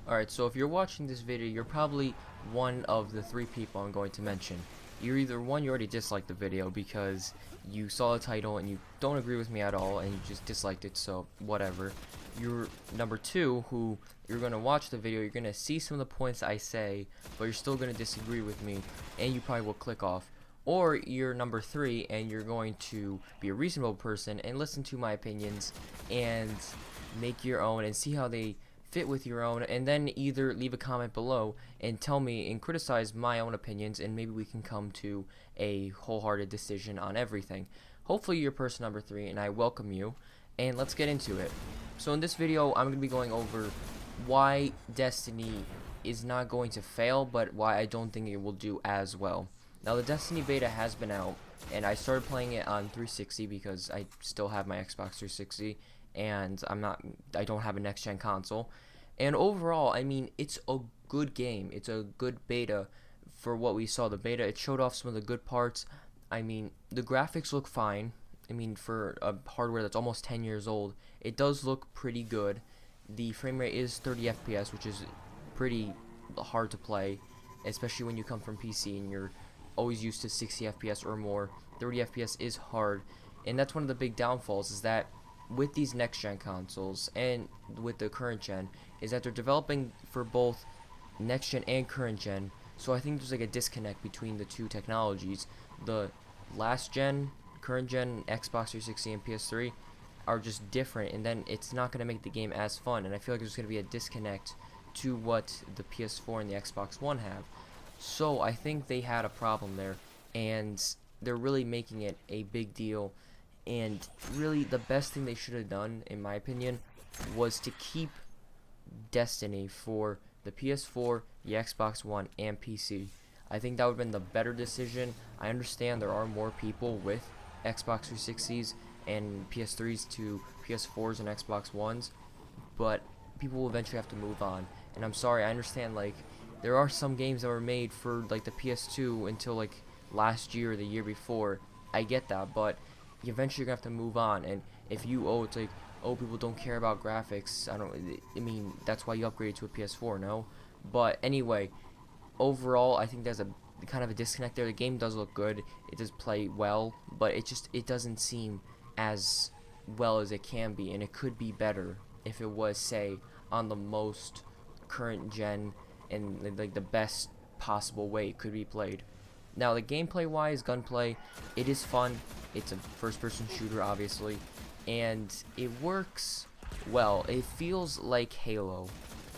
Alright, so if you're watching this video, you're probably one of the three people I'm going to mention. You're either one, you already disliked the video because you saw the title and you don't agree with me at all and you just disliked it, so whatever. You're number two, who you're going to watch the video, you're going to see some of the points I say, but you're still going to disagree with me and you probably will click off. Or you're number three and you're going to be a reasonable person and listen to my opinions and make your own and see how they fit with your own, and then either leave a comment below and tell me and criticize my own opinions, and maybe we can come to a wholehearted decision on everything. Hopefully you're person number three and I welcome you, and let's get into it. So in this video I'm going to be going over why Destiny is not going to fail, but why I don't think it will do as well. Now the Destiny beta has been out and I started playing it on 360 because I still have my Xbox 360 and I don't have a next gen console. And overall, I mean, it's a good game. It's a good beta for what we saw. The beta, it showed off some of the good parts. I mean, the graphics look fine. I mean, for a hardware that's almost 10 years old, it does look pretty good. The frame rate is 30 FPS, which is pretty hard to play, especially when you come from PC and you're always used to 60 FPS or more. 30 FPS is hard, and that's one of the big downfalls, is that with these next gen consoles and with the current gen, is that they're developing for both next gen and current gen. So I think there's like a disconnect between the two technologies. The last gen, current gen Xbox 360 and PS3 are just different, and then it's not going to make the game as fun, and I feel like there's going to be a disconnect to what the PS4 and the Xbox One have. So I think they had a problem there, and they're really making it a big deal. And really, the best thing they should have done, in my opinion, was to keep Destiny for the PS4, the Xbox One, and PC. I think that would have been the better decision. I understand there are more people with Xbox 360s and PS3s to PS4s and Xbox Ones, but people will eventually have to move on. And I'm sorry, I understand, like, there are some games that were made for, like, the PS2 until, like, last year or the year before. I get that, but eventually you're gonna have to move on. And if you it's like, people don't care about graphics, I mean, that's why you upgrade to a PS4, no? But anyway, overall I think there's a kind of a disconnect there. The game does look good, it does play well, but it doesn't seem as well as it can be, and it could be better if it was, say, on the most current gen and like the best possible way it could be played. Now, the gameplay wise, gunplay, it is fun. It's a first person shooter, obviously, and it works well. It feels like Halo,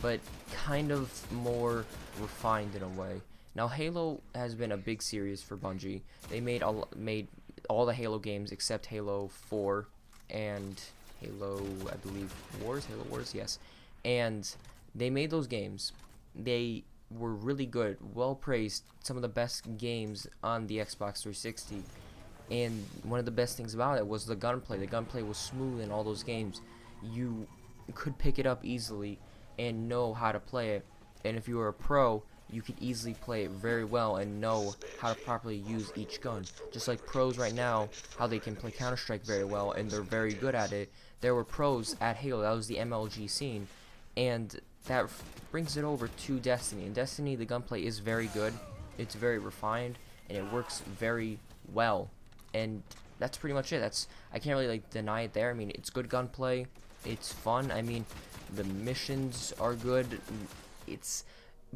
but kind of more refined in a way. Now, Halo has been a big series for Bungie. They made all the Halo games except Halo 4 and Halo, I believe, Halo Wars, yes. And they made those games. They were really good, well praised, some of the best games on the Xbox 360. And one of the best things about it was the gunplay. The gunplay was smooth in all those games. You could pick it up easily and know how to play it. And if you were a pro, you could easily play it very well and know how to properly use each gun. Just like pros right now, how they can play Counter-Strike very well and they're very good at it. There were pros at Halo. That was the MLG scene. And that brings it over to Destiny. In Destiny, the gunplay is very good. It's very refined and it works very well. And that's pretty much it. I can't really like deny it there. I mean, it's good gunplay. It's fun. I mean, the missions are good. It's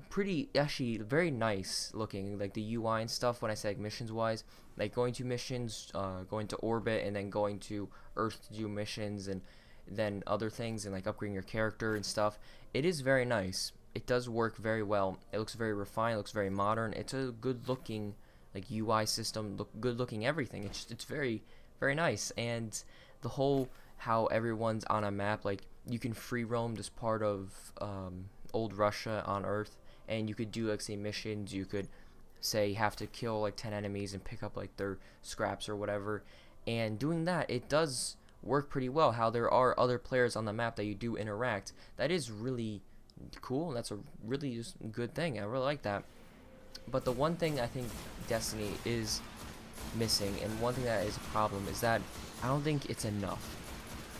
pretty, actually, very nice looking, like the UI and stuff. When I say like missions wise, like going to missions, going to orbit, and then going to Earth to do missions, and then other things, and like upgrading your character and stuff. It is very nice. It does work very well. It looks very refined. It looks very modern. It's a good looking like UI system, good looking everything. It's very, very nice. And the whole how everyone's on a map, like you can free roam this part of old Russia on Earth, and you could do like, say, missions. You could say have to kill like 10 enemies and pick up like their scraps or whatever, and doing that, it does work pretty well. How there are other players on the map that you do interact, that is really cool, and that's a really just good thing. I really like that. But the one thing I think Destiny is missing, and one thing that is a problem, is that I don't think it's enough.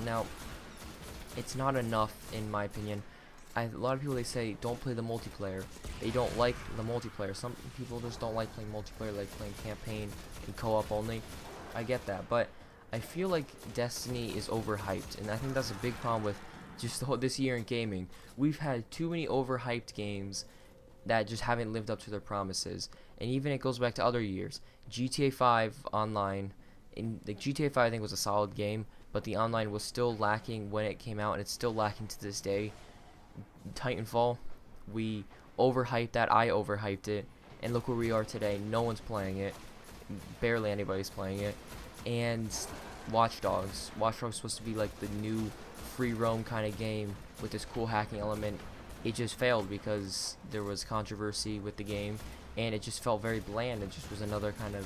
Now, it's not enough in my opinion a lot of people, they say don't play the multiplayer. They don't like the multiplayer. Some people just don't like playing multiplayer, like playing campaign and co-op only. I get that, but I feel like Destiny is overhyped, and I think that's a big problem with just this year in gaming. We've had too many overhyped games that just haven't lived up to their promises, and even it goes back to other years. GTA 5 online, in the GTA 5 I think was a solid game, but the online was still lacking when it came out, and it's still lacking to this day. Titanfall, we overhyped that. I overhyped it, and look where we are today. No one's playing it, barely anybody's playing it. And Watch Dogs was supposed to be like the new free roam kind of game with this cool hacking element. It just failed because there was controversy with the game, and it just felt very bland. It just was another kind of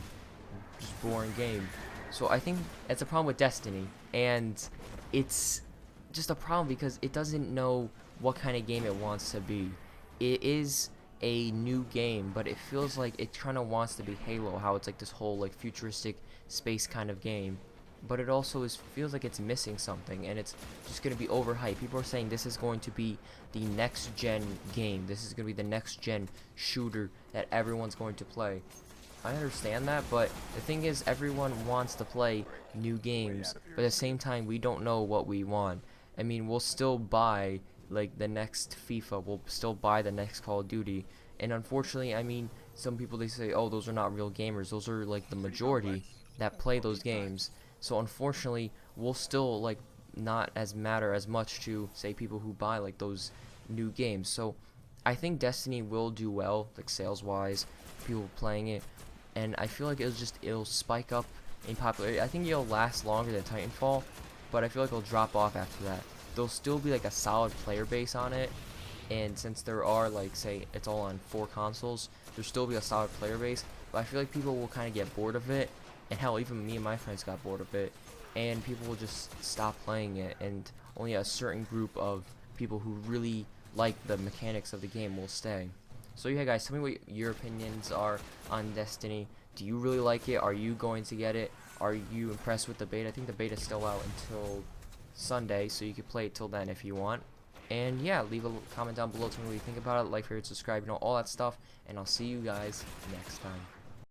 just boring game. So I think it's a problem with Destiny, and it's just a problem because it doesn't know what kind of game it wants to be. It is a new game, but it feels like it kind of wants to be Halo, how it's like this whole like futuristic space kind of game, but it also feels like it's missing something, and it's just going to be overhyped. People are saying this is going to be the next gen game, this is going to be the next gen shooter that everyone's going to play. I understand that, but the thing is, everyone wants to play new games, but at the same time we don't know what we want. I mean, we'll still buy like the next FIFA, we'll still buy the next Call of Duty, and unfortunately, I mean, some people, they say, oh, those are not real gamers, those are like the majority that play those games. So unfortunately, we'll still like not as matter as much to say people who buy like those new games. So I think Destiny will do well, like sales wise, people playing it, and I feel like it'll spike up in popularity. I think it'll last longer than Titanfall, but I feel like it'll drop off after that. There'll still be like a solid player base on it, and since there are, like, say it's all on 4 consoles, there'll still be a solid player base, but I feel like people will kind of get bored of it, and hell, even me and my friends got bored of it, and people will just stop playing it, and only a certain group of people who really like the mechanics of the game will stay. So yeah guys, tell me what your opinions are on Destiny. Do you really like it? Are you going to get it? Are you impressed with the beta? I think the beta's still out until Sunday, so you can play it till then if you want. And yeah, leave a comment down below, tell me what you think about it, like, favorite, subscribe, all that stuff, and I'll see you guys next time.